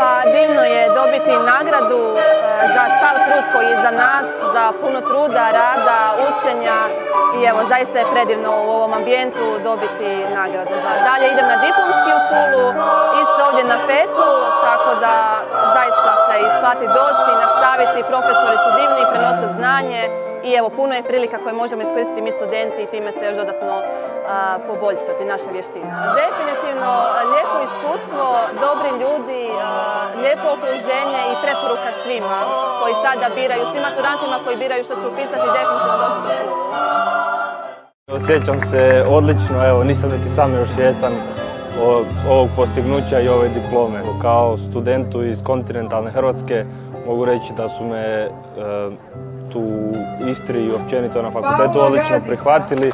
Pa divno je dobiti nagradu za sav trud koji je za nas, za puno truda, rada, učenja i evo, zaista je predivno u ovom ambijentu dobiti nagradu. Dalje idem na diplomski u Pulu, isto ovdje na FET-u, tako da zaista se isplati doći i nastaviti. Profesori su divni, prenose znanje i evo, puno je prilika koje možemo iskoristiti mi studenti i time se još dodatno poboljšati naše vještine. Definitivno lijepo iskustvo, dobri ljudi, lijepo okruženje i preporuka svima koji sada biraju, svim maturantima koji biraju što će upisati, definitivno doći do Pulu. Osjećam se odlično, evo, nisam niti sam još svjestan ovog postignuća i ove diplome. Kao studentu iz kontinentalne Hrvatske mogu reći da su me tu u Istri i općenito na fakultetu odlično prihvatili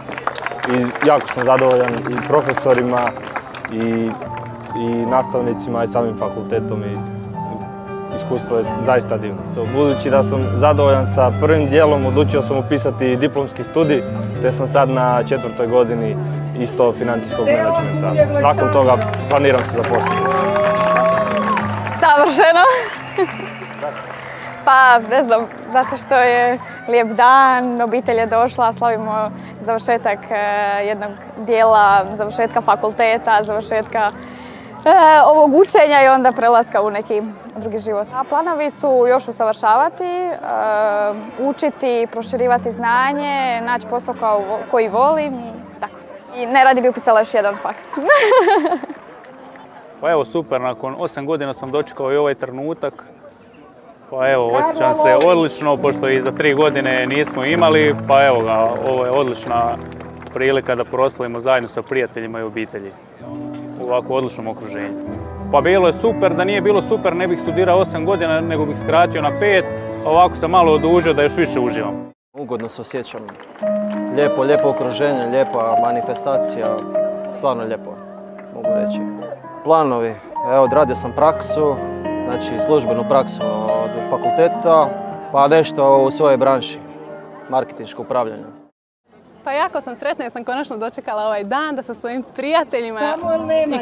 i jako sam zadovoljan i profesorima i nastavnicima i samim fakultetom i iskustvo je zaista divno. Budući da sam zadovoljan sa prvim dijelom, odlučio sam upisati diplomski studij, te sam sad na 4. godini isto financijskog menadžmenta. Nakon toga planiram se zaposliti. Savršeno! Pa, ne znam, zato što je lijep dan, obitelj je došla, slavimo završetak jednog dijela, završetka fakulteta, završetka ovog učenja i onda prelaska u neki drugi život. A planovi su još usavršavati, učiti, proširivati znanje, naći posao koji volim i tako. I najradije bi upisala još jedan faks. Pa evo, super, nakon 8 godina sam dočekao i ovaj trenutak. Pa evo, osjećam se odlično, pošto i za 3 godine nismo imali, pa evo ga, ovo je odlična prilika da proslavimo zajedno sa prijateljima i obitelji u ovako odličnom okruženju. Pa bilo je super, da nije bilo super ne bih studirao 8 godina, nego bih skratio na 5, ovako sam malo odužio da još više uživam. Ugodno se osjećam, lijepo okruženje, lijepa manifestacija, stvarno lijepo, mogu reći. Planovi, evo, odradio sam praksu, znači službenu praksu od fakulteta, pa nešto u svojoj branši, marketinško upravljanje. Pa jako sam sretna jer sam konačno dočekala ovaj dan da sa svojim prijateljima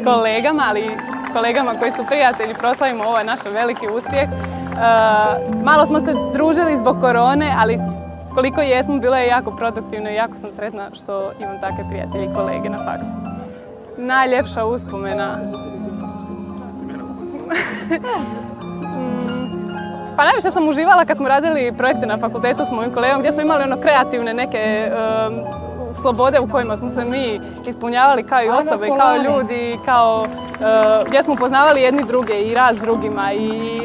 i kolegama, ali i kolegama koji su prijatelji, proslavimo ovaj naš veliki uspjeh. Malo smo se družili zbog korone, ali koliko jesmo, bilo je jako produktivno i jako sam sretna što imam takve prijatelje i kolege na faksu. Najljepša uspomena. Pa najviše sam uživala kad smo radili projekte na fakultetu s mojim kolegom gdje smo imali kreativne neke slobode u kojima smo se mi ispunjavali kao i osobe, kao ljudi, gdje smo upoznavali jedni druge i rad s drugima i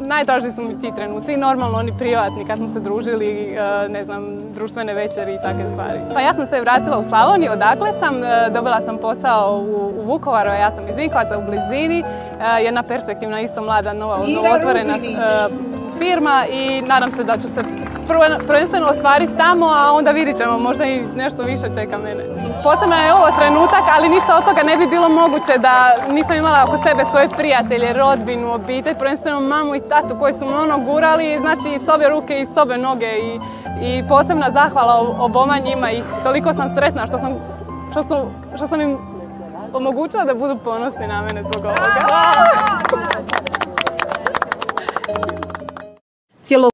najdraži su mi ti trenuci i normalno oni privatni kad smo se družili, ne znam, društvene večeri i takve stvari. Pa ja sam se vratila u Slavoniju, odakle sam, dobila sam posao u Vukovaru, ja sam iz Vinkovaca u blizini, jedna perspektivna, isto mlada, nova, otvorena firma i nadam se da ću se prvenstveno ostvariti tamo, a onda vidit ćemo, možda i nešto više čeka mene. Posebno je ovo trenutak, ali ništa od toga ne bi bilo moguće da nisam imala oko sebe svoje prijatelje, rodbinu, obitelj, prvenstveno mamu i tatu koji su me gurali, znači i s obje ruke i s obje noge i posebna zahvala oboma njima i toliko sam sretna što sam im omogućila da budu ponosni na mene zbog ovoga.